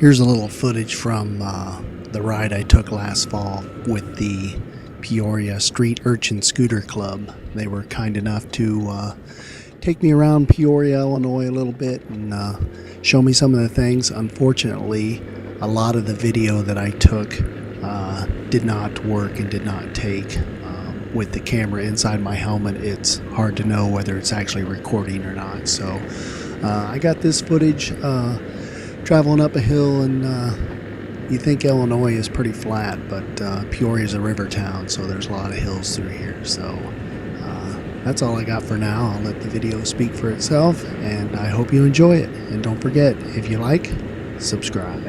Here's a little footage from the ride I took last fall with the Peoria Street Urchin Scooter Club. They were kind enough to take me around Peoria, Illinois a little bit and show me some of the things. Unfortunately, a lot of the video that I took did not work and did not take. With the camera inside my helmet, it's hard to know whether it's actually recording or not. So I got this footage traveling up a hill, and you think Illinois is pretty flat, but Peoria is a river town, so there's a lot of hills through here. So that's all I got for now. I'll let the video speak for itself, and I hope you enjoy it. And don't forget, if you like, subscribe.